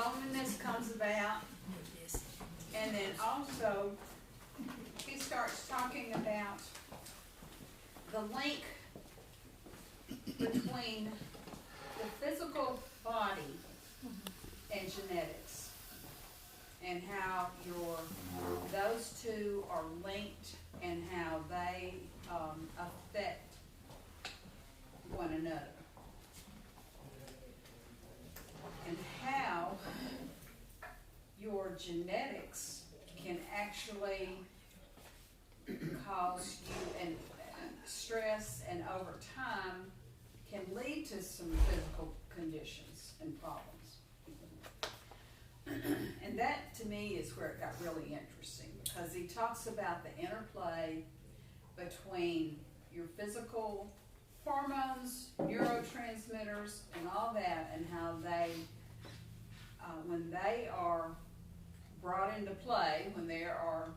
loneliness comes about, and then also he starts talking about the link between the physical body and genetics, and how those two are linked, and how they affect one another, and how your genetics can actually cause you and stress, and over time can lead to some physical conditions and problems. And that to me is where it got really interesting, because he talks about the interplay between your physical hormones, neurotransmitters, and all that, and how they, when they are brought into play, when they are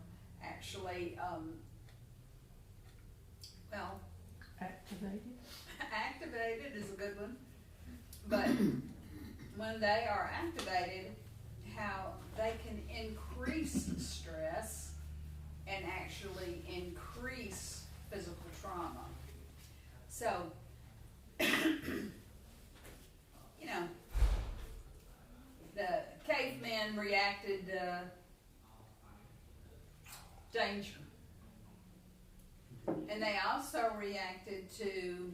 actually, activated is a good one, but when they are activated, how they can increase stress and actually increase physical trauma. So, you know, the cavemen reacted danger. And they also reacted to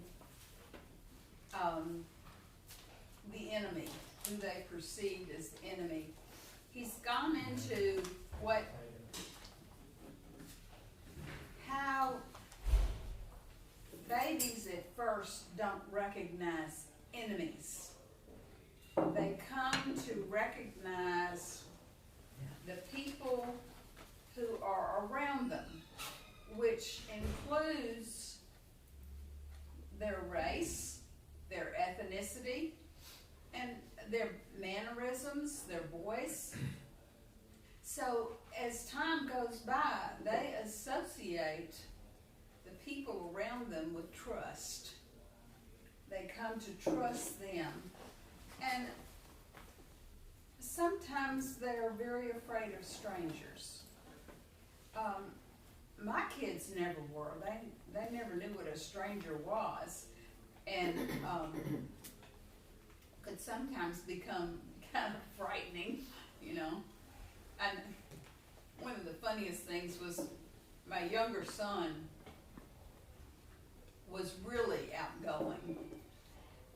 the enemy, who they perceived as the enemy. He's gone into how babies at first don't recognize enemies. They come to recognize the people who are around them, which includes their race, their ethnicity, and their mannerisms, their voice. So as time goes by, they associate the people around them with trust. They come to trust them. And sometimes they're very afraid of strangers. My kids never were. They never knew what a stranger was, and could sometimes become kind of frightening, you know. And one of the funniest things was my younger son was really outgoing,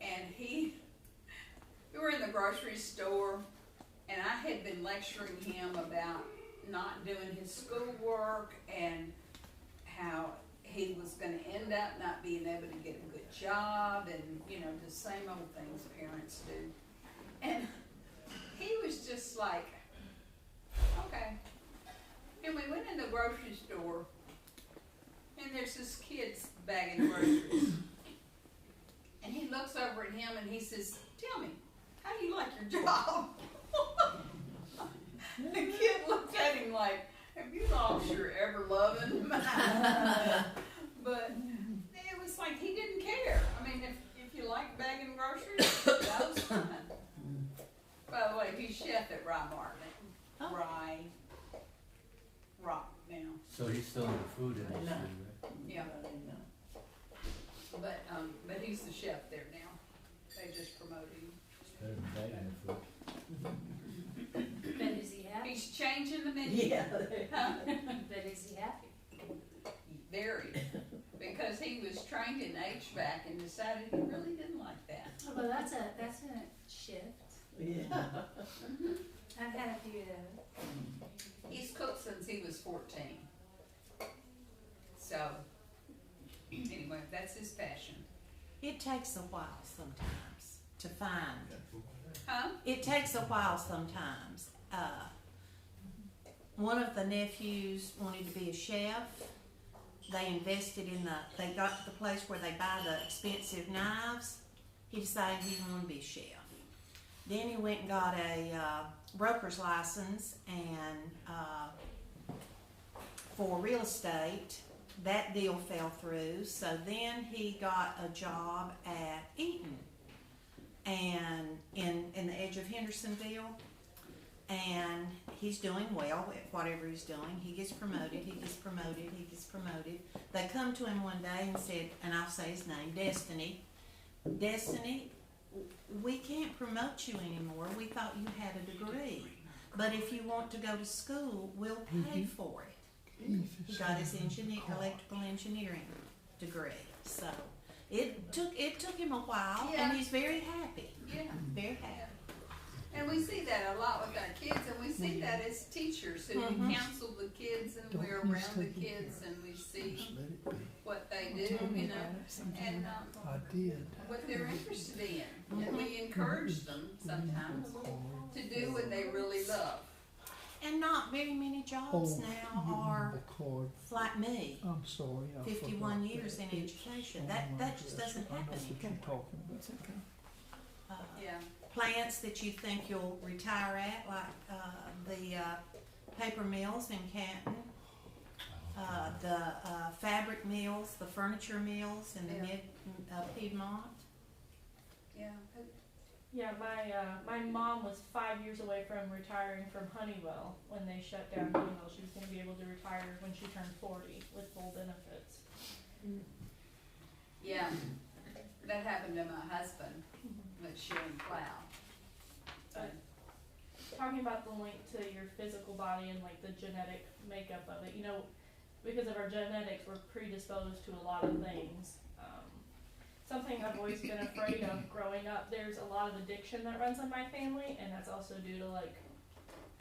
and we were in the grocery store, and I had been lecturing him about not doing his schoolwork and how he was going to end up not being able to get a good job, and you know, the same old things parents do. And he was just like, okay. And we went in the grocery store, and there's this kid's bagging groceries, and he looks over at him and he says, "Tell me, how do you like your job?" The kid looked at him like, "Have you lost your ever-loving mind?" But it was like he didn't care. I mean, if you like bagging groceries, that was fun. By the way, he's chef at Rye Market. Oh. Rye Rock now. So he's still in the food industry, right? Yeah. But he's the chef there now. They just promoted him. It's better than bagging the food. But is he happy? He's changing the menu. Yeah. Huh? But is he happy? Very. Because he was trained in HVAC and decided he really didn't like that. Oh, well, that's a shift. Yeah. I've had a few of those. He's cooked since he was 14. So, anyway, that's his passion. It takes a while sometimes to find. Huh? It takes a while sometimes. One of the nephews wanted to be a chef. They invested in they got to the place where they buy the expensive knives. He decided he wanted to be a chef. Then he went and got a broker's license and for real estate. That deal fell through, so then he got a job at Eaton and in the edge of Hendersonville, and he's doing well at whatever he's doing. He gets promoted, he gets promoted, he gets promoted. They come to him one day and said, and I'll say his name, Destiny, we can't promote you anymore. We thought you had a degree, but if you want to go to school, we'll pay for it. He got his electrical engineering degree. So it took him a while, Yeah. and he's very happy. Yeah. Very happy. And we see that a lot with our kids, and we see that as teachers who Mhm. counsel the kids, and we're around the kids, and we see what they do, you know, and I did. what they're interested in. And we encourage them sometimes to do what they really love. And not very many jobs now are The card. like me. I'm sorry. I 51 forgot years that. in It's education. on That my just desk. doesn't I know happen what you're anymore. talking about. Yeah. Plants that you think you'll retire at, like the paper mills in Canton, the fabric mills, the furniture mills in the Yeah. Piedmont. Yeah. Yeah, my mom was 5 years away from retiring from Honeywell when they shut down Honeywell. She was going to be able to retire when she turned 40 with full benefits. Yeah. That happened to my husband with Sharon Plow. But talking about the link to your physical body and like the genetic makeup of it, you know, because of our genetics, we're predisposed to a lot of things. Something I've always been afraid of growing up, there's a lot of addiction that runs in my family, and that's also due to like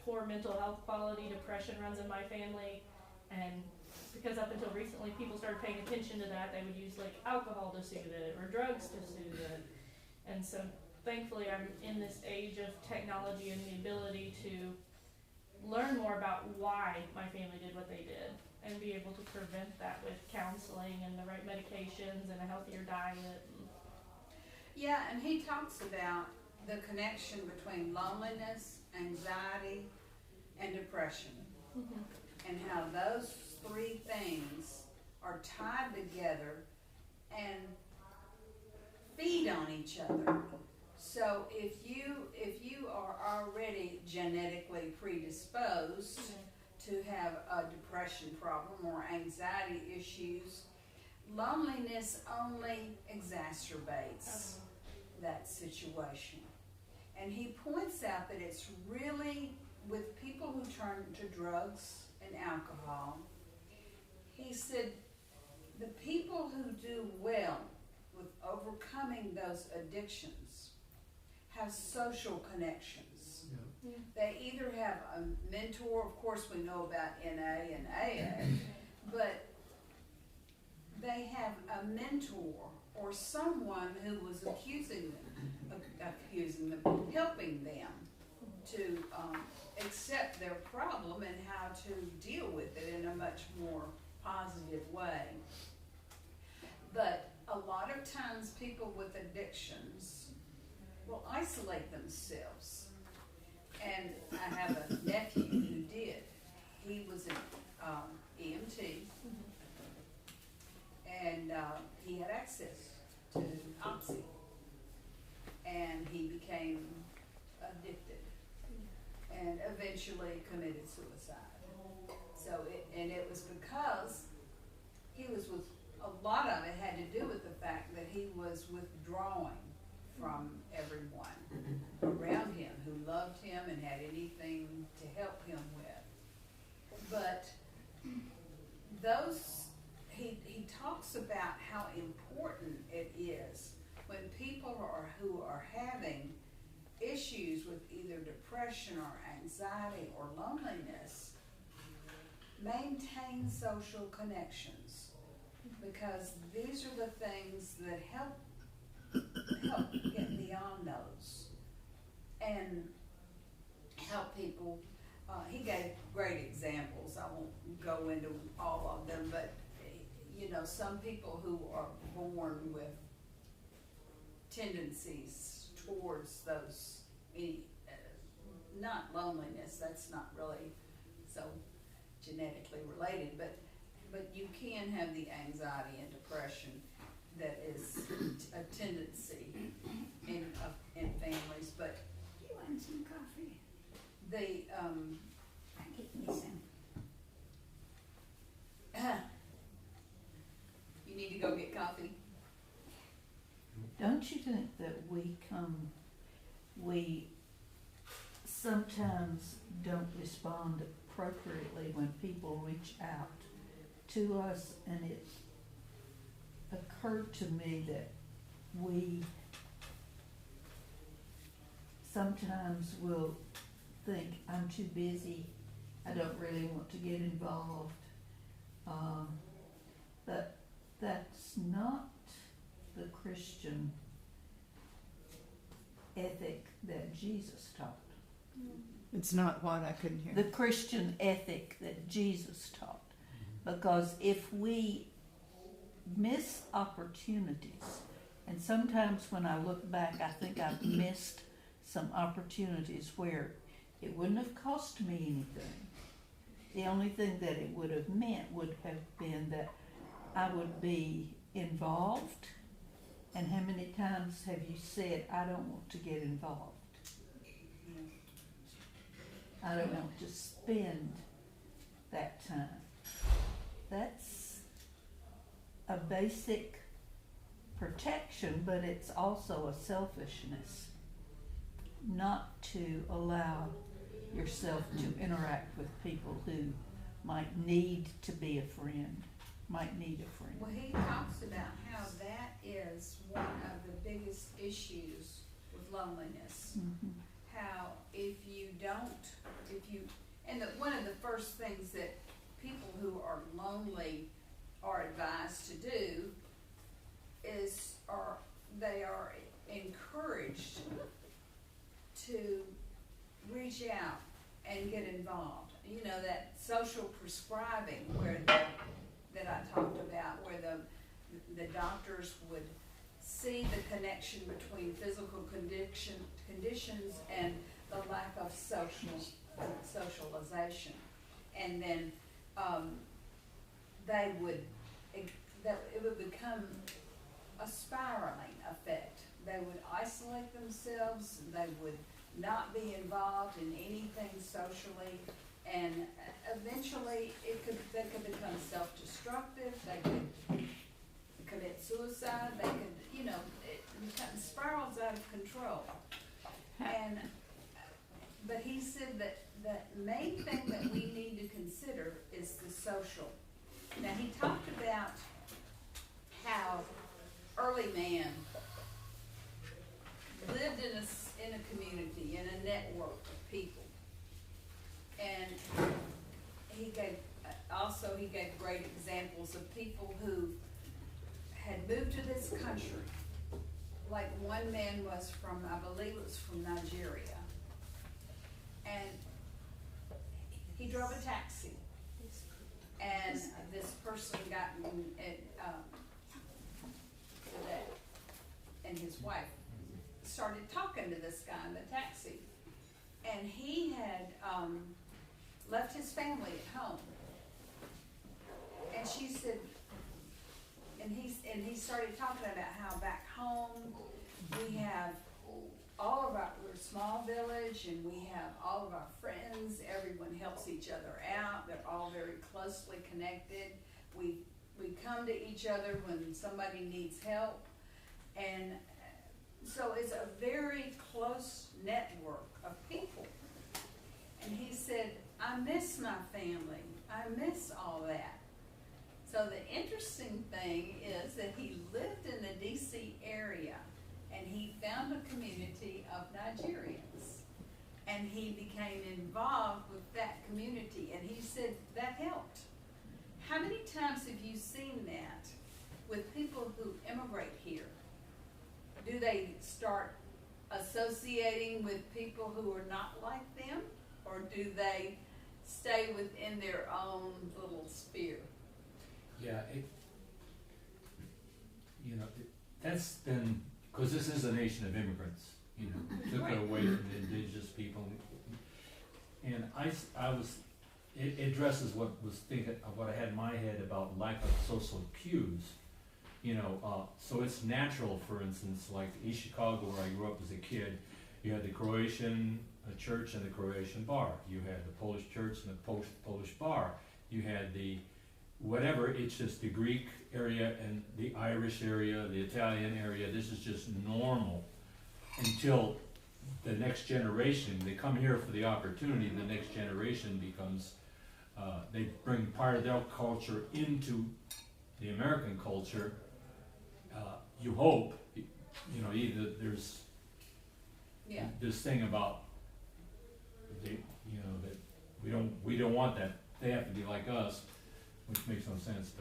poor mental health quality. Depression runs in my family, and because up until recently people started paying attention to that, they would use like alcohol to soothe it or drugs to soothe it. And so thankfully I'm in this age of technology and the ability to learn more about why my family did what they did and be able to prevent that with counseling and the right medications and a healthier diet. Yeah, and he talks about the connection between loneliness, anxiety, and depression, and how those three things are tied together and feed on each other. So if you are already genetically predisposed to have a depression problem or anxiety issues, loneliness only exacerbates that situation. And he points out that it's really with people who turn to drugs and alcohol. He said the people who do well with overcoming those addictions have social connections. They either have a mentor, of course we know about NA and AA, but they have a mentor or someone who was helping them to accept their problem and how to deal with it in a much more positive way. But a lot of times people with addictions will isolate themselves. And I have a nephew who did. He was an EMT, and he had access to Oxy, and he became addicted, and eventually committed suicide. So it was because he was with, a lot of it had to do with the fact that he was withdrawing from everyone around him who loved him and had anything to help him with. But he talks about how important it is when people who are having issues with either depression or anxiety or loneliness maintain social connections, because these are the things that help get beyond those and help people. He gave great examples. I won't go into all of them, but you know, some people who are born with tendencies towards those, not loneliness, that's not really so genetically related, but you can have the anxiety and depression that is a tendency in families, but You want some coffee? I keep missing. You need to go get coffee. Don't you think that we sometimes don't respond appropriately when people reach out to us, and it occurred to me that we sometimes will think, I'm too busy, I don't really want to get involved, but that's not the Christian ethic that Jesus taught. It's not what I couldn't hear. The Christian ethic that Jesus taught. Because if we miss opportunities, and sometimes when I look back, I think I've missed some opportunities where it wouldn't have cost me anything. The only thing that it would have meant would have been that I would be involved. And how many times have you said, I don't want to get involved? I don't want to spend that time. That's a basic protection, but it's also a selfishness not to allow yourself to interact with people who might need to be a friend, might need a friend. Well, he talks about how that is one of the biggest issues with loneliness. Mhm. How one of the first things that people who are lonely are advised to do is, they are encouraged to reach out and get involved. You know, that social prescribing that I talked about, where the doctors would see the connection between physical conditions and the lack of socialization, and then it would become a spiraling effect. They would isolate themselves. They would not be involved in anything socially, and eventually they could become self-destructive. They could commit suicide. They could, it spirals out of control. But he said that the main thing that we need to consider is the social. Now, he talked about how early man lived in a community, in a network of people, and he gave great examples of people who had moved to this country. Like one man was from, I believe it was from Nigeria, and he drove a taxi, and this person got and his wife started talking to this guy in the taxi, and he had left his family at home, and she said, and he started talking about how back home we have we're a small village, and we have all of our friends, everyone helps each other out, they're all very closely connected, we come to each other when somebody needs help, and so it's a very close network of people. And he said, I miss my family, I miss all that. So the interesting thing is that he lived in the DC area, and he found a community of Nigerians, and he became involved with that community, and he said that helped. How many times have you seen that with people who immigrate here? Do they start associating with people who are not like them, or do they stay within their own little sphere? Yeah, that's been, because this is a nation of immigrants, took it away from the indigenous people. And it addresses what I had in my head about lack of social cues. So it's natural, for instance, like East Chicago, where I grew up as a kid, you had the Croatian a church and a Croatian bar. You had the Polish church and the Polish bar. You had the whatever, it's just the Greek area and the Irish area, the Italian area. This is just normal until the next generation, they come here for the opportunity, the next generation becomes, they bring part of their culture into the American culture. You hope, you know, either there's Yeah, this thing about, they, you know, that we don't want that, they have to be like us, which makes no sense,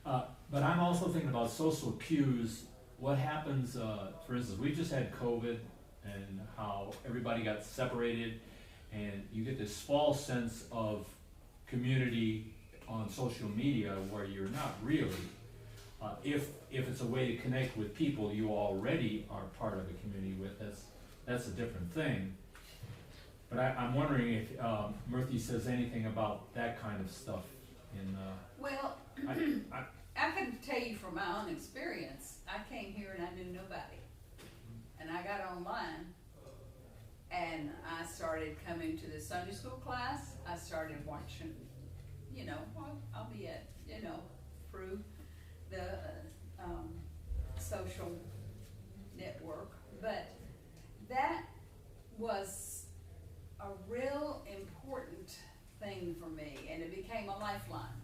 but I'm also thinking about social cues. What happens, for instance, we just had COVID and how everybody got separated, and you get this false sense of community on social media where you're not really. If it's a way to connect with people you already are part of a community with, that's a different thing. But I'm wondering if Murthy says anything about that kind of stuff in, well, I, I can tell you from my own experience, I came here and I knew nobody. And I got online and I started coming to the Sunday school class. I started watching, you know, I'll be at, you know, through the social network. But that was a real important thing for me, and it became a lifeline.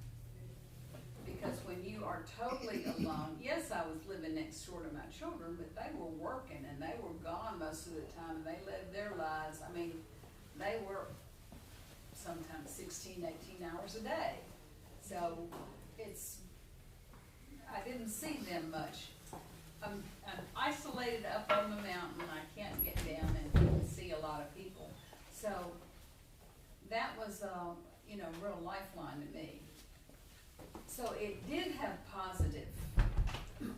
Because when you are totally alone, yes, I was living next door to my children, but they were working and they were gone most of the time, and they lived their lives. I mean, they were sometimes 16, 18 hours a day. So I didn't see them much. I'm isolated up on the mountain, and I can't get down and see a lot of people. So that was, you know, real lifeline to me. So it did have positive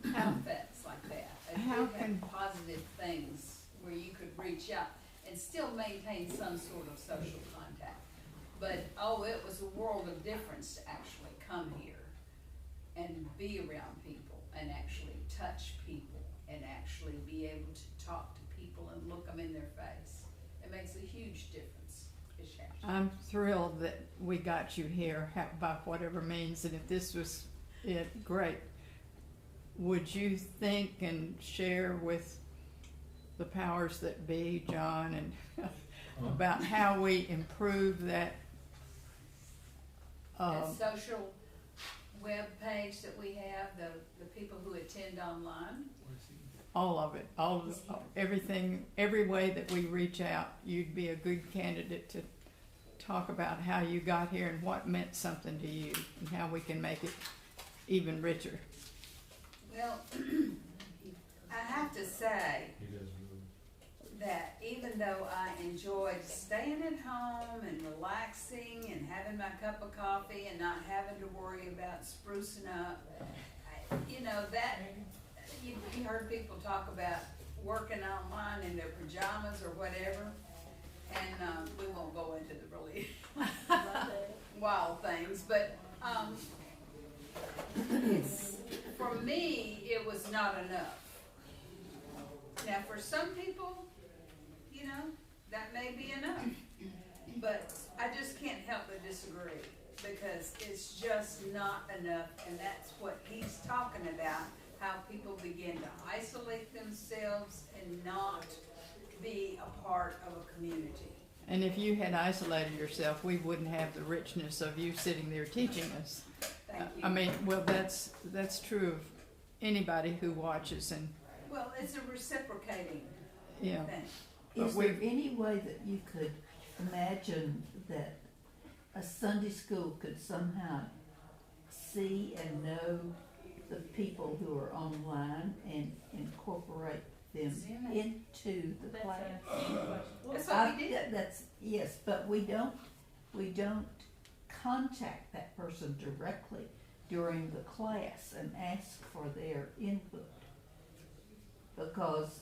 effects like that. It How did have positive things where you could reach out and still maintain some sort of social contact. But, it was a world of difference to actually come here and be around people and actually touch people and actually be able to talk to people and look them in their face. It makes a huge difference. I'm thrilled that we got you here by whatever means, and if this was it, great. Would you think and share with the powers that be, John, and about how we improve that? That social web page that we have, the people who attend online. All of it, everything, every way that we reach out, you'd be a good candidate to talk about how you got here and what meant something to you and how we can make it even richer. Well, I have to say that even though I enjoyed staying at home and relaxing and having my cup of coffee and not having to worry about sprucing up, you know, that you heard people talk about working online in their pajamas or whatever, and we won't go into the really wild things, but for me, it was not enough. Now, for some people, you know, that may be enough, but I just can't help but disagree, because it's just not enough, and that's what he's talking about, how people begin to isolate themselves and not be a part of a community. And if you had isolated yourself, we wouldn't have the richness of you sitting there teaching us. Thank you. I mean, well, that's true of anybody who watches, and Well, it's a reciprocating yeah. thing. But Is there any way that you could imagine that a Sunday school could somehow see and know the people who are online and incorporate them into the class? That's what we did. That's, yes, but we don't contact that person directly during the class and ask for their input, because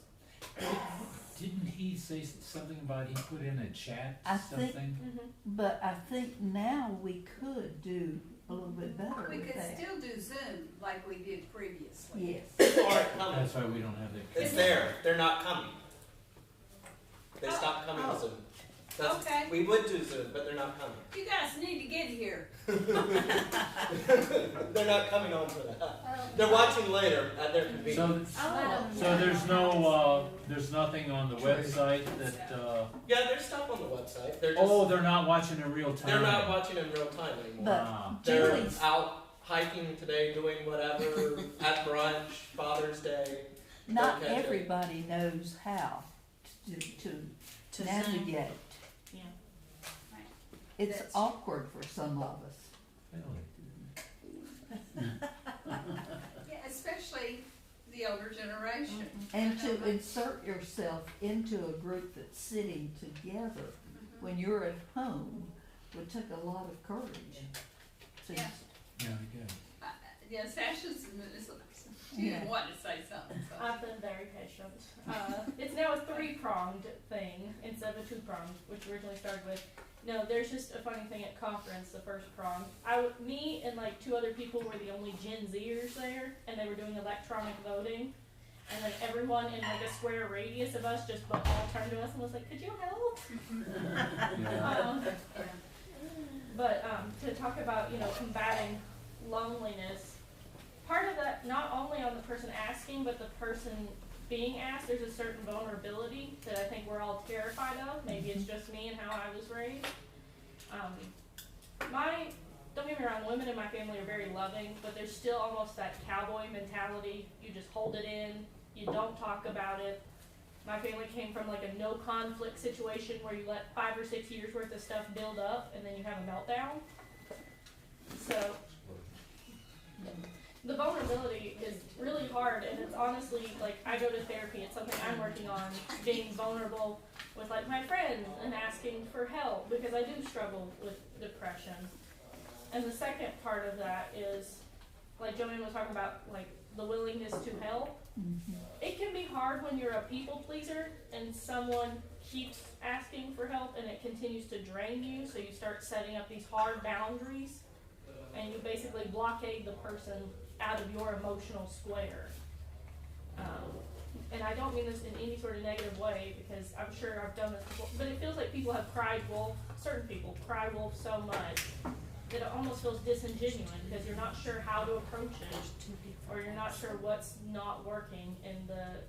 didn't he say something about he put in a chat I something? think, but I think now we could do a little bit better We with could that. still do Zoom like we did previously. Yes. aren't coming. That's why we don't have that. It's there. They're not coming. They stopped coming Oh. to Zoom. Okay. We would do Zoom, but they're not coming. You guys need to get here. They're not coming home for that. They're watching later at their convenience. So there's there's nothing on the website that, Yeah, there's stuff on the website. They're just, oh, they're not watching in real time. they're not watching in real time anymore. But Wow. They're Julie's, out hiking today, doing whatever, at brunch, Father's Day. not Okay. everybody knows how to To navigate. Zoom. Yeah. It's That's- awkward for some of us. Really? Yeah, especially the older generation. And to insert yourself into a group that's sitting together when you're at home would take a lot of courage. So- Yeah. Yeah, I guess. Yeah, Sasha's, she didn't want to say something, so. I've been very patient. It's now a 3-pronged thing instead of a 2-pronged, which originally started with. No, there's just a funny thing at conference, the first prong. Me and like 2 other people were the only Gen Zers there, and they were doing electronic voting. And then everyone in like a square radius of us just all turned to us and was like, could you help? Yeah. But to talk about, combating loneliness, part of that, not only on the person asking, but the person being asked, there's a certain vulnerability that I think we're all terrified of. Maybe it's just me and how I was raised. Don't get me wrong, women in my family are very loving, but there's still almost that cowboy mentality. You just hold it in, you don't talk about it. My family came from like a no conflict situation where you let 5 or 6 years worth of stuff build up and then you have a meltdown. So the vulnerability is really hard, and it's honestly like I go to therapy. It's something I'm working on, being vulnerable with like my friends and asking for help because I do struggle with depression. And the second part of that is, like Joanne was talking about, like the willingness to help. It can be hard when you're a people pleaser and someone keeps asking for help and it continues to drain you, so you start setting up these hard boundaries and you basically blockade the person out of your emotional square. And I don't mean this in any sort of negative way because I'm sure I've done this before, but it feels like people have cried wolf, certain people cry wolf so much that it almost feels disingenuous because you're not sure how to approach it or you're not sure what's not working in the...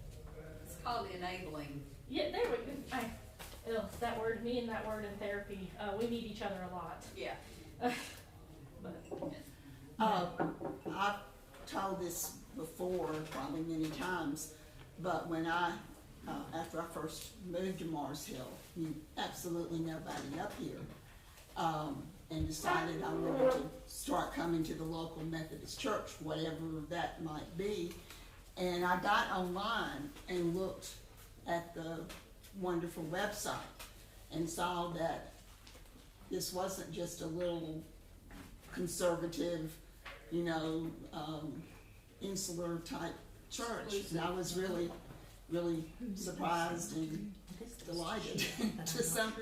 It's called enabling. Yeah, there we go. That word, me and that word in therapy, we need each other a lot. Yeah. I've told this before, probably many times, but when after I first moved to Mars Hill, knew absolutely nobody up here, and decided I wanted to start coming to the local Methodist church, whatever that might be, and I got online and looked at the wonderful website and saw that this wasn't just a little conservative, insular type church. And I was really, really surprised and delighted to some.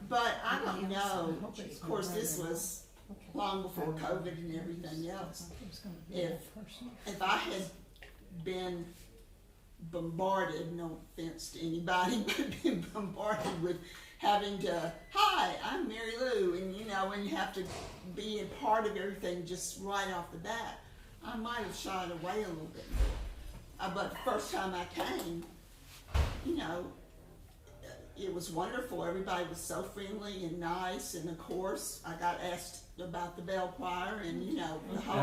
But I don't know, of course this was long before COVID and everything else. If I had been bombarded, no offense to anybody, but been bombarded with having to, hi, I'm Mary Lou, and and you have to be a part of everything just right off the bat, I might have shied away a little bit more. But the first time I came, it was wonderful. Everybody was so friendly and nice, and of course, I got asked about the bell choir, and the whole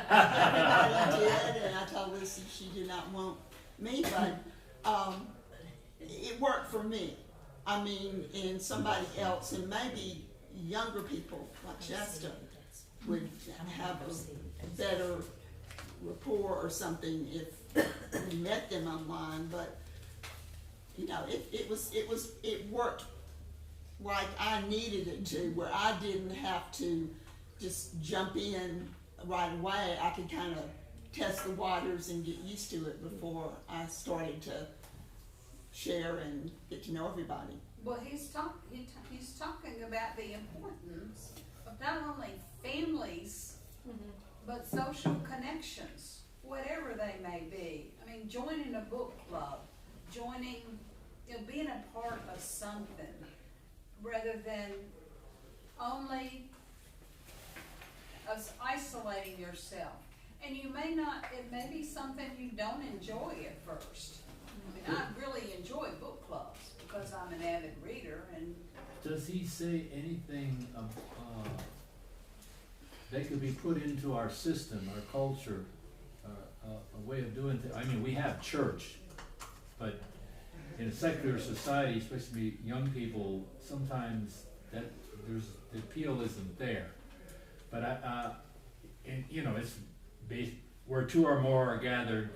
everybody did, and I told Lucy she did not want me, but it worked for me. I mean, and somebody else, and maybe younger people like Shasta would have a better rapport or something if we met them online. But it worked like I needed it to, where I didn't have to just jump in right away. I could kind of test the waters and get used to it before I started to share and get to know everybody. Well, he's talking about the importance of not only families, but social connections, whatever they may be. I mean, joining a book club, being a part of something. than only us isolating yourself. And you may not, it may be something you don't enjoy at first. I mean, I really enjoy book clubs because I'm an avid reader, and Does he say anything that could be put into our system, our culture, a way of doing things? I mean, we have church, but in a secular society, especially young people, sometimes the appeal isn't there. But and you know, it's based where two or more are gathered,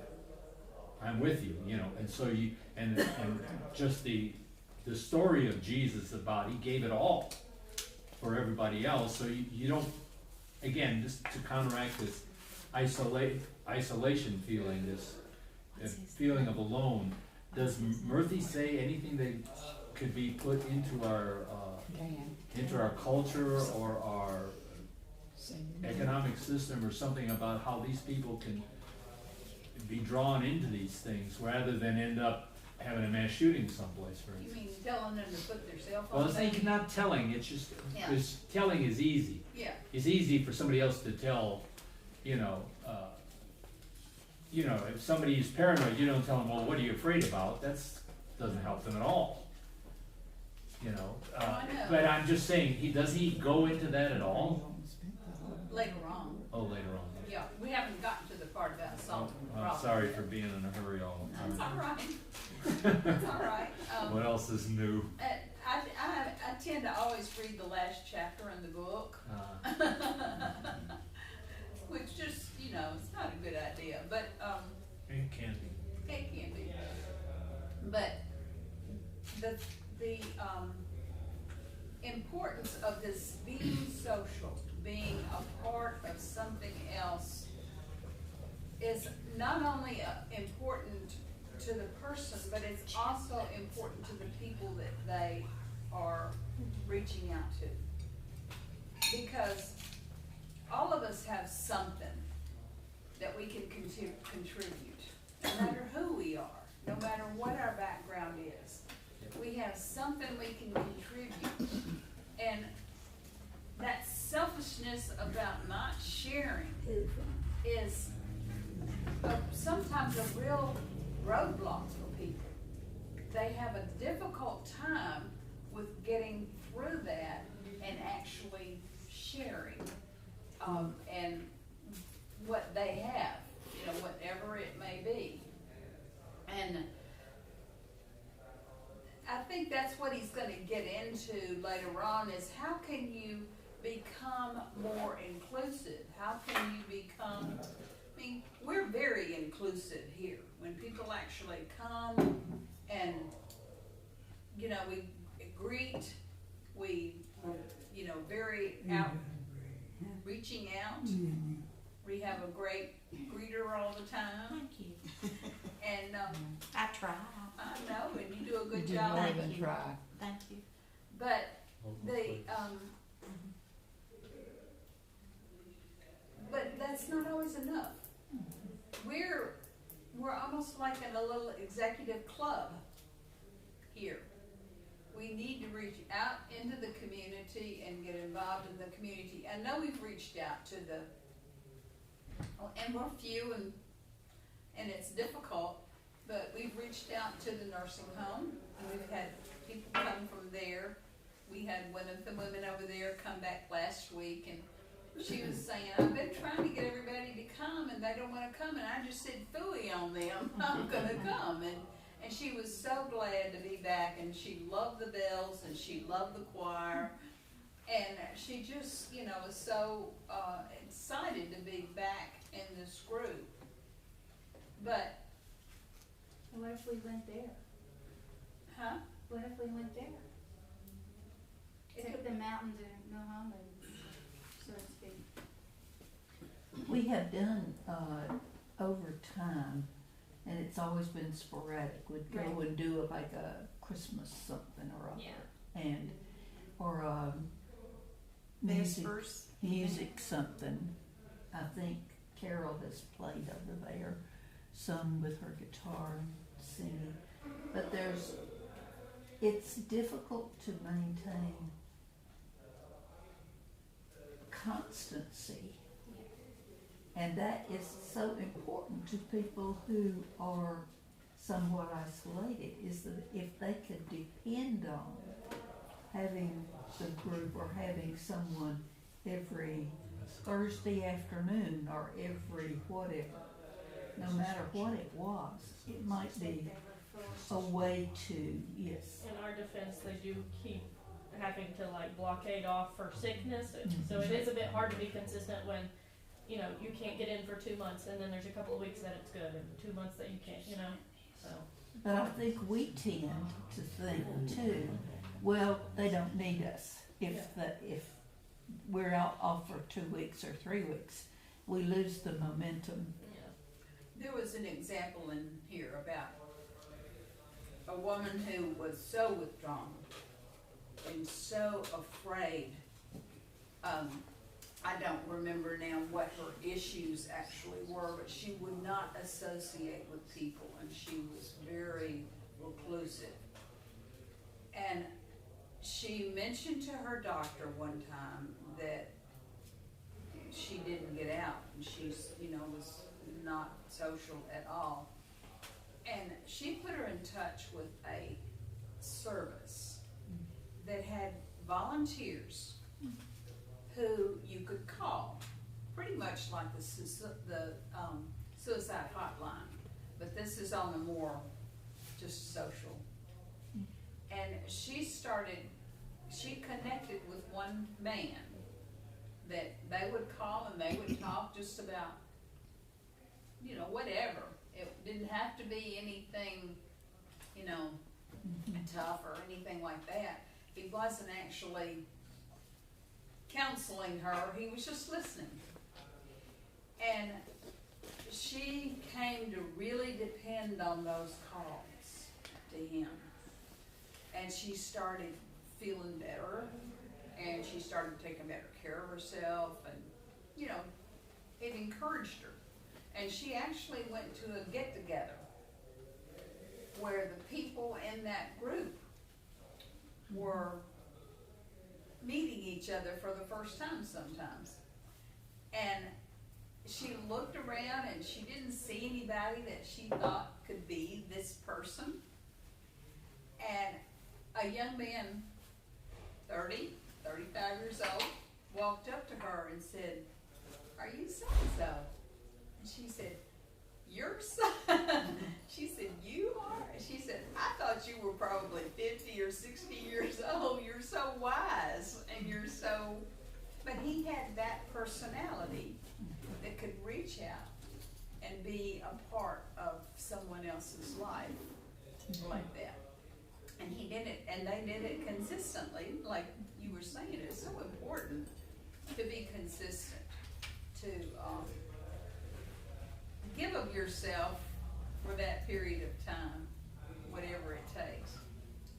I'm with you, you know, and so you and just the story of Jesus about he gave it all for everybody else, so you don't, again, just to counteract this isolation feeling, this feeling of alone. Does Murthy say anything that could be put into our culture or our economic system or something about how these people can be drawn into these things rather than end up having a mass shooting someplace, for you instance? mean telling them to put their cell Well, phone it's not telling, it's just, Yeah. because telling is easy. Yeah, It's easy for somebody else to tell, if somebody is paranoid, you don't tell them, well, what are you afraid about? Doesn't help them at all. I know. But I'm just saying, does he go into that at all? later on. Oh, later on. Yeah, we haven't gotten to the part about solving the problem. I'm sorry for being in a hurry all the That's time. all right. That's all right. What else is new? I tend to always read the last chapter in the book, which just, it's not a good idea, but, It can be. it can be. But the importance of this being social, being a part of something else, is not only important to the person, but it's also important to the people that they are reaching out to. Because all of us have something that we can contribute, no matter who we are, no matter what our background is. We have something we can contribute. And that selfishness about not sharing is sometimes a real roadblock for people. They have a difficult time with getting through that and actually sharing and what they have, whatever it may be. And I think that's what he's going to get into later on, is how can you become more inclusive? How can you become, we're very inclusive here. When people actually come and, we greet, we, very reaching out. We have a great greeter all the time. Thank you. And I try. I know, and you do a good You job. more Thank than you. try. Thank you. But but that's not always enough. We're almost like in a little executive club here. We need to reach out into the community and get involved in the community. I know we've reached out to and we're few and it's difficult, but we've reached out to the nursing home, and we've had people come from there. We had one of the women over there come back last week, and she was saying, I've been trying to get everybody to come, and they don't want to come, and I just said, phooey on them, I'm gonna come. And she was so glad to be back, and she loved the bells, and she loved the choir, and she just, was so excited to be back in this group. But What if we went there? Huh? What if we went there? Take the mountain to Muhammad, so to speak. We have done, over time, and it's always been sporadic, we'd go Right. and do like a Christmas something or other. Yeah. Or music, Vespers. music something. I think Carol has played over there, sung with her guitar and singing. But it's difficult to maintain constancy. And that is so important to people who are somewhat isolated, is that if they could depend on having the group or having someone every Thursday afternoon or every whatever, no matter what it was, it might be a way to, yes. In our defense, they do keep having to like blockade off for sickness, so it is a bit hard to be consistent when, you know, you can't get in for 2 months and then there's a couple of weeks that it's good and 2 months that you can't, you know, so. But I think we tend to think too, well, they don't need us. If we're out off for 2 weeks or 3 weeks, we lose the momentum. There was an example in here about a woman who was so withdrawn and so afraid. I don't remember now what her issues actually were, but she would not associate with people, and she was very reclusive. And she mentioned to her doctor one time that she didn't get out, and she's, was not social at all. And she put her in touch with a service that had volunteers who you could call, pretty much like the suicide hotline, but this is on a more just social. And she connected with one man that they would call and they would talk just about, whatever. It didn't have to be anything, tough or anything like that. He wasn't actually counseling her, he was just listening. And she came to really depend on those calls to him. And she started feeling better, and she started taking better care of herself, and, it encouraged her. And she actually went to a get-together where the people in that group were meeting each other for the first time sometimes. And she looked around and she didn't see anybody that she thought could be this person. And a young man, 35 years old, walked up to her and said, "Are you so-and-so?" And she said, "Your son?" She said, "You are?" She said, "I thought you were probably 50 or 60 years old. You're so wise and you're so..." But he had that personality that could reach out and be a part of someone else's life like that. And he did it, and they did it consistently, like you were saying. It's so important to be consistent, to give of yourself for that period of time, whatever it takes.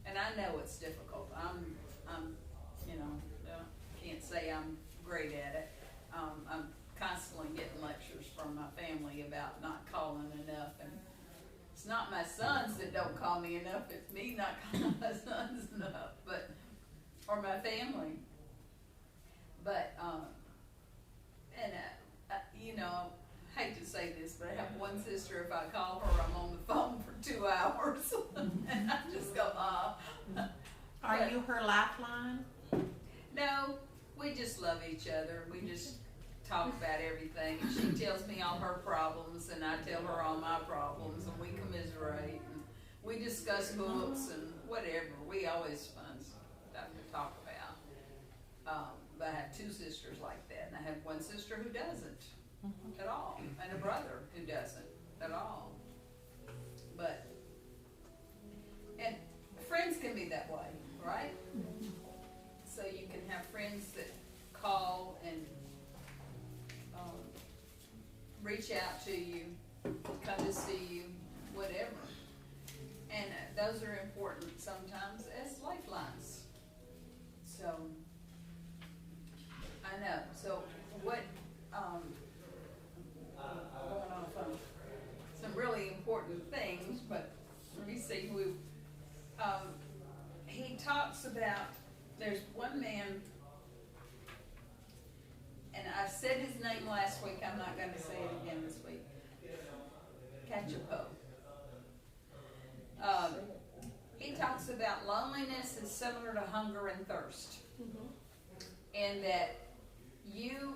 And I know it's difficult. I'm can't say I'm great at it. I'm constantly getting lectures from my family about not calling enough, and it's not my sons that don't call me enough, it's me not calling my sons enough, or my family. But, I hate to say this, but I have one sister, if I call her, I'm on the phone for 2 hours, and I just go, Are you her lifeline? No, we just love each other. We just talk about everything. And she tells me all her problems, and I tell her all my problems, and we commiserate, and we discuss books and whatever. We always find stuff to talk about. But I have 2 sisters like that, and I have one sister who doesn't at all, and a brother who doesn't at all. And friends can be that way, right? So you can have friends that call and reach out to you, come to see you, whatever. And those are important sometimes as lifelines. So, I know. So what, going off on some really important things, but let me see who, he talks about, there's one man name last week, I'm not gonna say it again this week. Cachapo. He talks about loneliness is similar to hunger and thirst. And that you,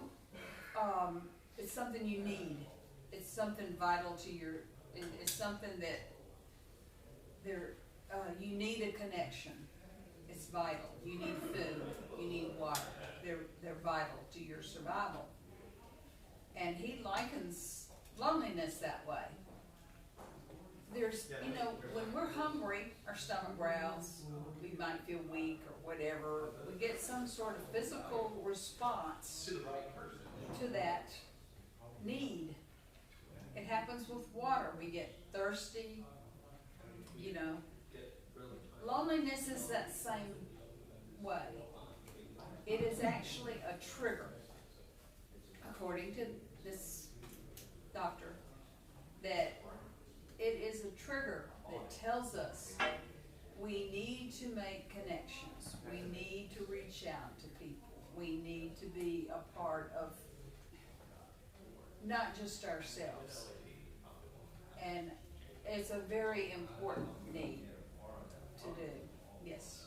it's something you need. It's something vital to your, it's something that you need a connection. It's vital. You need food. You need water. They're vital to your survival. And he likens loneliness that way. There's, when we're hungry, our stomach growls, we might feel weak or whatever. We get some sort of physical response to that need. It happens with water. We get thirsty, Loneliness is that same way. It is actually a trigger, according to this doctor, that it is a trigger that tells us we need to make connections. We need to reach out to people. We need to be a part of not just ourselves. And it's a very important need to do. Yes.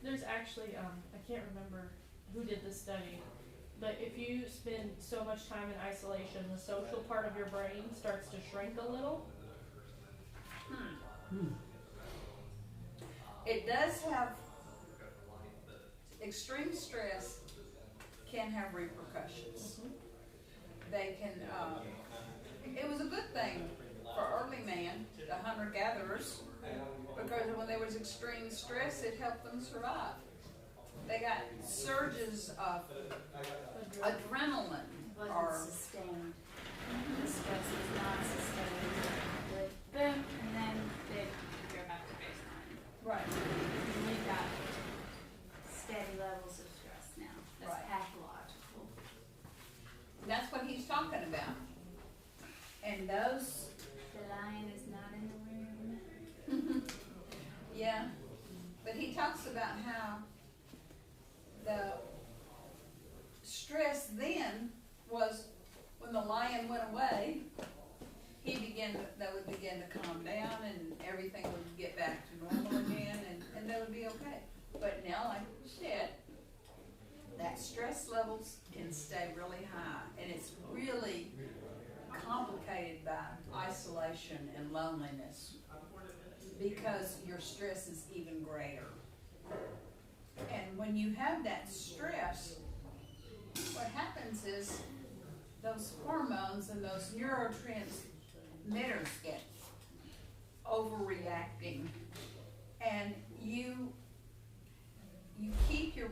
There's actually, I can't remember who did the study, but if you spend so much time in isolation, the social part of your brain starts to shrink a little. It does have, extreme stress can have repercussions. They can, it was a good thing for early man, the hunter-gatherers, because when there was extreme stress, it helped them survive. They got surges of adrenaline. Wasn't or sustained. The stress is not sustained. But boom, and then you're back to baseline. right. And we've got steady levels of stress now. That's Right. pathological. That's what he's talking about. And those, The lion is not in the room. yeah, but he talks about how the stress then was when the lion went away, they would begin to calm down and everything would get back to normal again and they would be okay. But now, like you said, that stress levels can stay really high and it's really complicated by isolation and loneliness because your stress is even greater. And when you have that stress, what happens is those hormones and those neurotransmitters get overreacting, and you keep your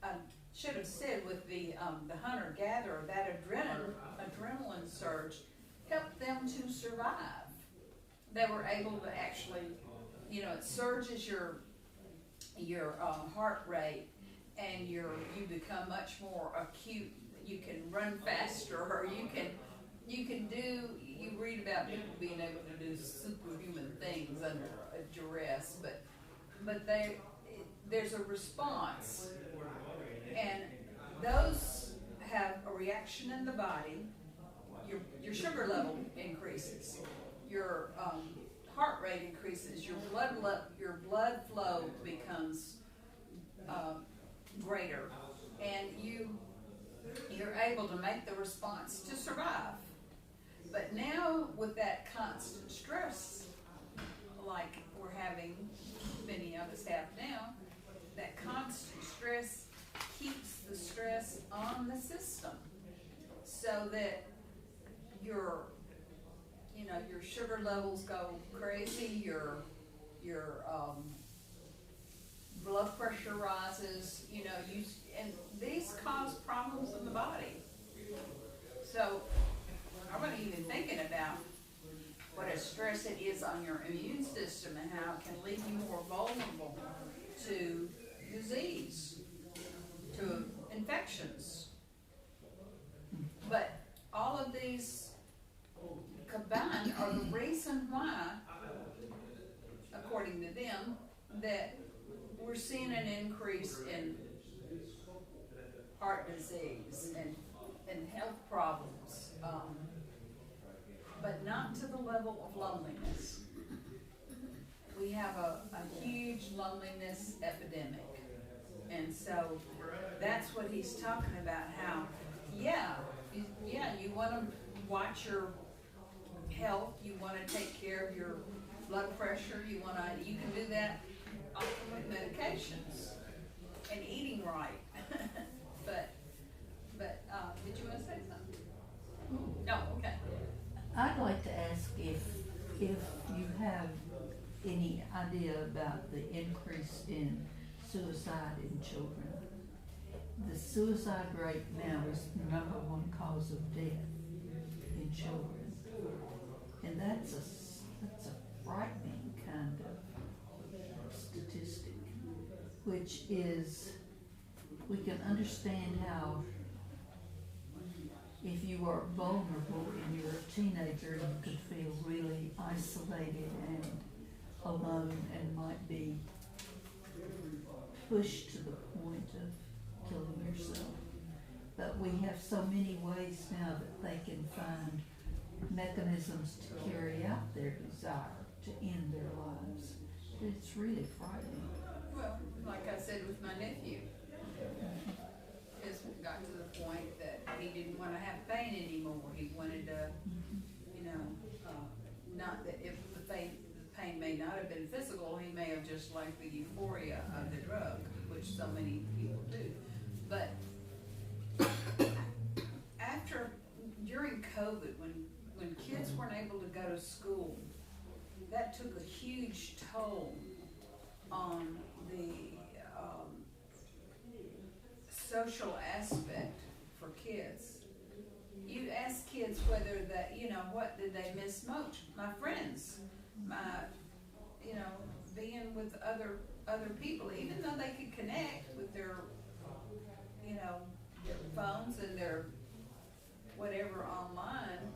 I should have said with the hunter-gatherer, that adrenaline surge helped them to survive. They were able to actually, it surges your heart rate, and you become much more acute. You can run faster, or you read about people being able to do superhuman things under a duress, but there's a response, and those have a reaction in the body. Your sugar level increases, your heart rate increases, your blood flow becomes greater, and you're able to make the response to survive. But now with that constant stress, like we're having, many of us have now, that constant stress keeps the stress on the system, so that your sugar levels go crazy, your blood pressure rises, and these cause problems in the body. So I wasn't even thinking about what a stress it is on your immune system and how it can leave you more vulnerable to disease, to infections. But all of these combined are the reason why, according to them, that we're seeing an increase in heart disease and and health problems, but not to the level of loneliness. We have a huge loneliness epidemic. And so that's what he's talking about, how, you want to watch your health, you want to take care of your blood pressure, you can do that often with medications and eating right. but did you want to say something? No, okay. I'd like to ask if you have any idea about the increase in suicide in children. The suicide rate now is the number one cause of death in children, and that's a frightening kind of statistic, which is, we can understand how if you are vulnerable and you're a teenager, you could feel really isolated and alone and might be pushed to the point of killing yourself. But we have so many ways now that they can find mechanisms to carry out their desire to end their lives. It's really frightening. Well, like I said with my nephew, his got to the point that he didn't want to have pain anymore. He wanted to, not that if the pain may not have been physical, he may have just liked the euphoria of the drug, which so many people do. But during COVID, when kids weren't able to go to school, that took a huge toll on the social aspect for kids. You ask kids whether that, what did they miss most? My friends, being with other people, even though they could connect with their phones and their whatever online,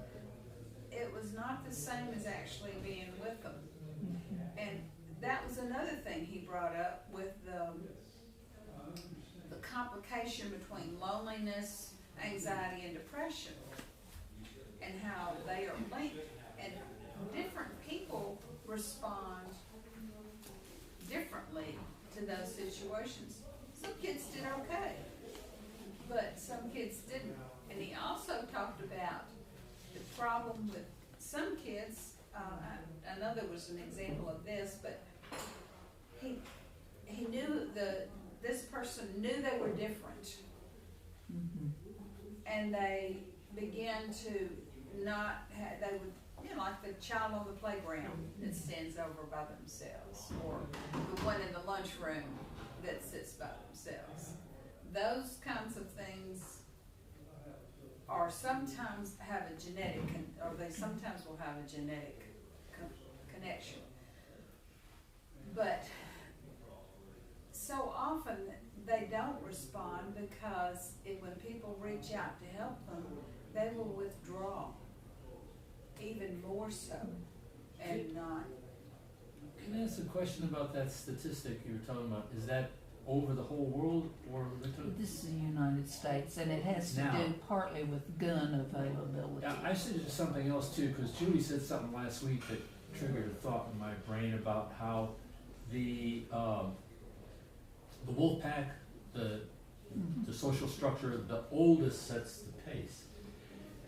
it was not the same as actually being with them. And that was another thing he brought up with the complication between loneliness, anxiety, and depression, and how they are linked, and different people respond differently to those situations. Some kids did okay, but some kids didn't. And he also talked about the problem with some kids. I know there was an example of this, but he knew this person knew they were different, and they began to not have, they would, like the child on the playground that stands over by themselves, or the one in the lunchroom that sits by themselves. Those kinds of things are sometimes have a genetic, or they sometimes will have a genetic connection. But so often they don't respond because when people reach out to help them, they will withdraw even more so and not. Can I ask a question about that statistic you were talking about? Is that over the whole world, or this is the United States, and it has to do partly with gun availability. Yeah, I said something else too, because Julie said something last week that triggered a thought in my brain about how the wolf pack, the social structure, the oldest sets the pace.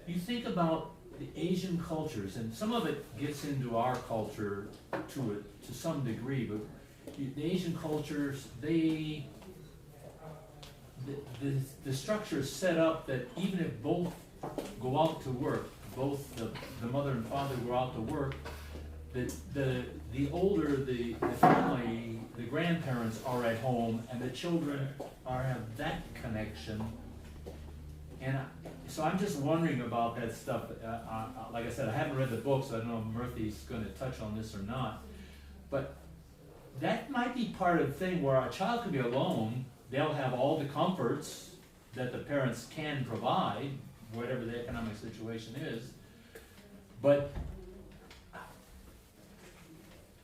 You think about the Asian cultures, and some of it gets into our culture to some degree, but the Asian cultures, the structure is set up that even if both go out to work, both the mother and father go out to work, the older the family, the grandparents are at home, and the children have that connection. And so I'm just wondering about that stuff. Like I said, I haven't read the book, so I don't know if Murthy's going to touch on this or not. But that might be part of the thing where a child could be alone. They'll have all the comforts that the parents can provide, whatever the economic situation is. But,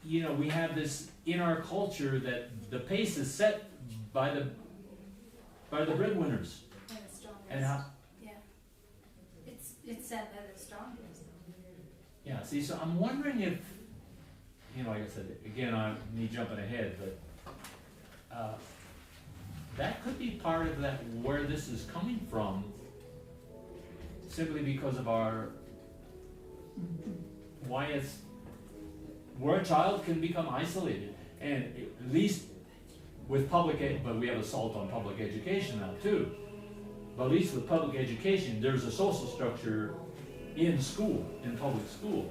we have this in our culture that the pace is set by the breadwinners. And the strongest. And how, Yeah. It's set by the strongest. Yeah, see, so I'm wondering if, like I said, again, me jumping ahead, but, that could be part of that, where this is coming from, simply because of why it's, where a child can become isolated, and at least with but we have assault on public education now too, but at least with public education, there's a social structure in school, in public school,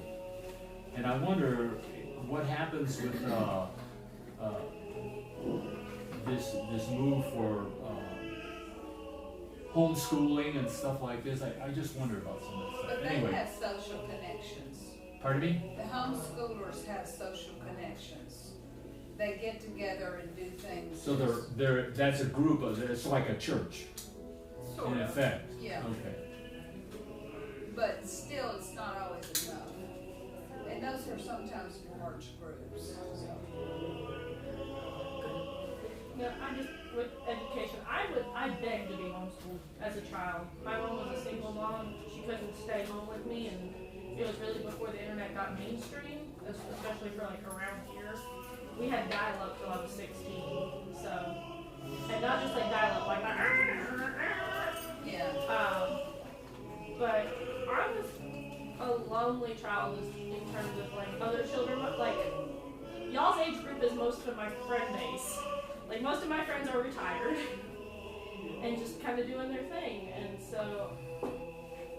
and I wonder what happens with, this move for homeschooling and stuff like this. I just wonder about some of this stuff. But they Anyway, have social connections. pardon me? The homeschoolers have social connections. They get together and do things. So that's a group of, it's like a church, Sort in of, effect. yeah. Okay. But still, it's not always enough. And those are sometimes large groups, so. No, I just, with education, I begged to be homeschooled as a child. My mom was a single mom, she couldn't stay home with me, and it was really before the internet got mainstream, especially for like around here. We had dial-up till I was 16, so, and not just like dial-up, like, Yeah. but I was a lonely child in terms of like other children, like, y'all's age group is most of my friend base. Like, most of my friends are retired and just kind of doing their thing. And so,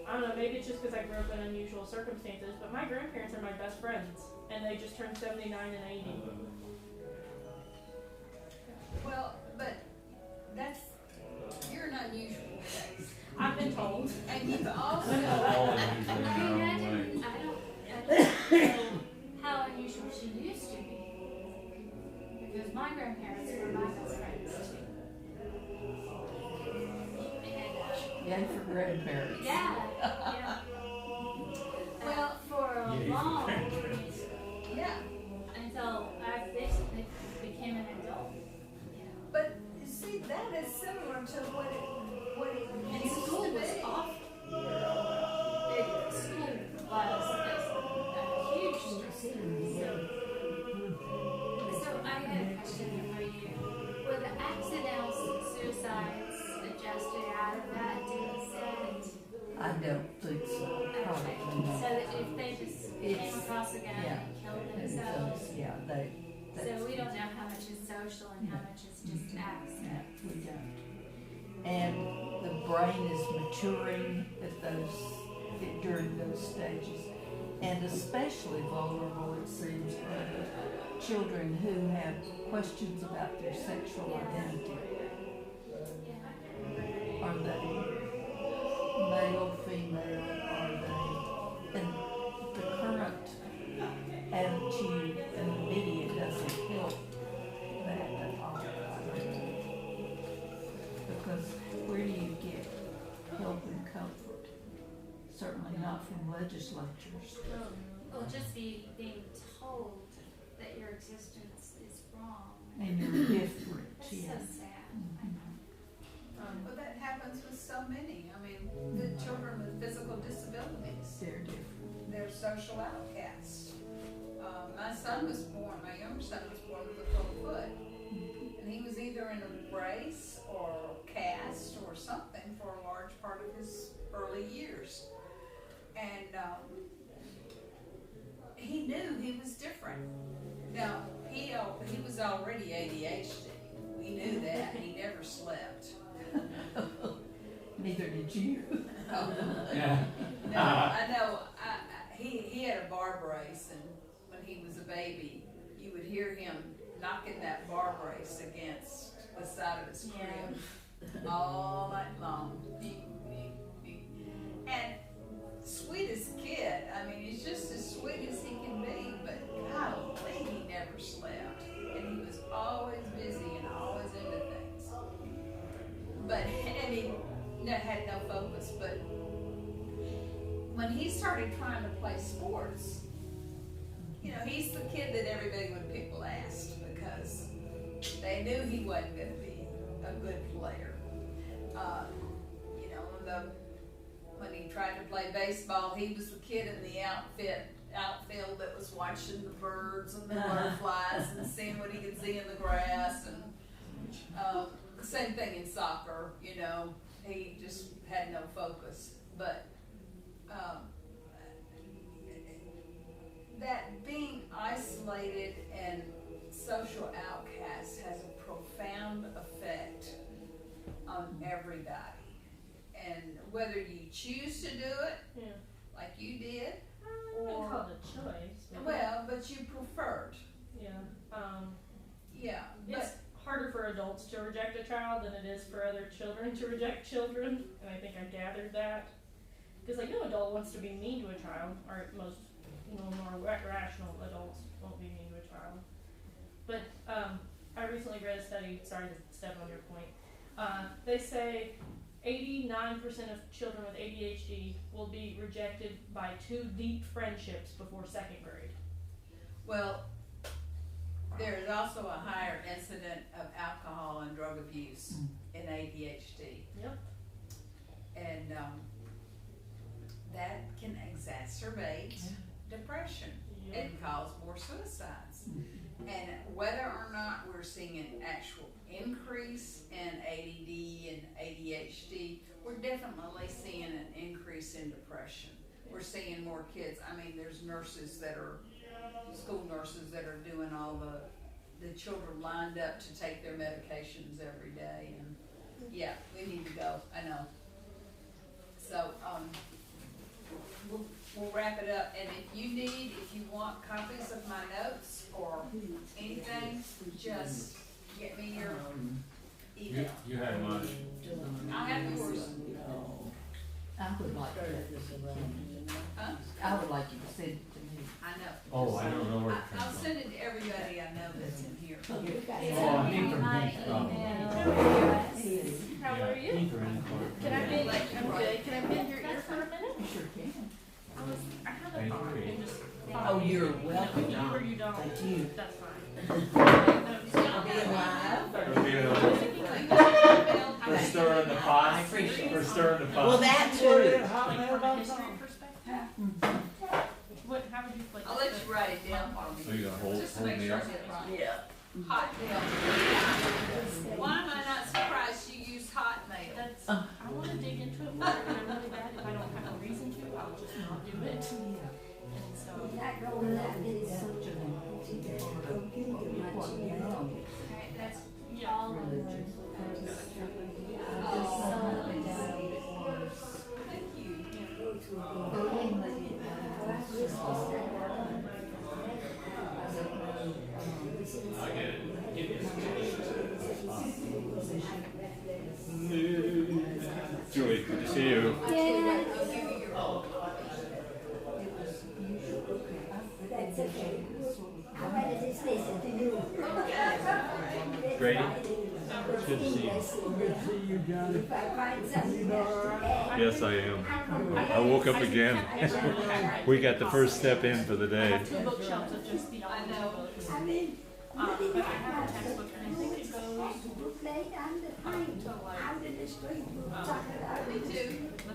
I don't know, maybe it's just because I grew up in unusual circumstances, but my grandparents are my best friends. And they just turned 79 and 80. Well, but you're an unusual case. I've been told. And you've also, All I unusual in mean, their I own way. don't know how unusual she used to be. Because my grandparents were my best friends too. And, Yay for grandparents. yeah. Well, for a Yay for long grandparents. yeah. until I basically became an adult. But you see, that is similar to what it And used school to was be. off. School was a huge stress. So I had a question for you. Were the accidental suicides adjusted out of that to the set? I don't think so, Okay, probably so not. that if they just came It's- across a gun yeah. and killed And themselves, so, yeah, that's. so we don't know how much is social and how much is just accident. Yeah, we don't. And the brain is maturing during those stages. And especially vulnerable, it seems, are the children who have questions about their sexual identity. Are they male, female, are they, and the current attitude in the media doesn't help that at all. Because where do you get help and comfort? Certainly not from legislatures. Well, just being told that your existence is wrong. And you're different, That's yes. so sad. Well, that happens with so many. I mean, the children with physical disabilities, They're different. they're social outcasts. My son was born, my younger son was born with a full foot. And he was either in a brace or cast or something for a large part of his early years. And he knew he was different. Now, he was already ADHD. We knew that. He never slept. Neither did you. Yeah. No, I know. He had a bar brace, and when he was a baby, you would hear him knocking that bar brace against the side of his crib all night long. And sweetest kid. I mean, he's just as sweet as he can be, but golly, he never slept, and he was always busy and always into things. But and he had no focus. But when he started trying to play sports, he's the kid that everybody would pick last because they knew he wasn't going to be a good player. When he tried to play baseball. baseball, he was the kid in the outfield that was watching the birds and the butterflies and seeing what he could see in the grass. And same thing in soccer, you know, he just had no focus. But that being isolated and social outcast has a profound effect on everybody. And whether you choose to do it, Yeah. like you did, I wouldn't call it a choice. but you preferred. Yeah. Yeah, It's harder for adults to reject a child than it is for other children to reject children, and I think I gathered that. Because like no adult wants to be mean to a child, or most more rational adults won't be mean to a child. But I recently read a study, sorry to step on your point, they say 89% of children with ADHD will be rejected by 2 deep friendships before 2nd grade. well, there is also a higher incident of alcohol and drug abuse in ADHD. Yep. And that can exacerbate depression and cause more suicides. And whether or not we're seeing an actual increase in ADD and ADHD, we're definitely seeing an increase in depression. We're seeing more kids. I mean, there's nurses that are, school nurses that are doing all the children lined up to take their medications every day. And yeah, we need to go, I know. So, we'll wrap it up, and if you want copies of my notes or anything, just get me your email. You had mine. I have yours. I would like Huh? I would like you to send it to me. I know. Oh, I don't know where it I'll comes from. send it to everybody I know that's in here. Oh, I think from My Heath, probably. email address. How are you? Heath or Clark. Can I bend? I'm good. Can I bend your ear for a minute? You sure can. I have I a thought. agree. And just Oh, you're welcome, You John. or you don't. Thank you. That's fine. For stirring the pot. I appreciate it. For stirring the pot. Well, that too. Like from a history perspective. How would you like? I'll let you write it down for So me. you gonna Just to make me sure I up? get it right. Yeah. Hotmail. Why am I not surprised you use Hotmail? That's, I want to dig into it more, and I'm really bad. If I don't have a reason to, I'll just not do it. And so, Alright, that's yeah. all of them. Thank you. I get it. Give me Julie, good to see you. That's okay. I wanted to listen to you. Grady? Good to see you. If I find something else. Yes, I am. I woke up again. We got the first step in for the I day. have 2 bookshelves of just theology books. I mean, But I have a textbook, and I think it goes late on the pine, out in the street, talking about Me too. the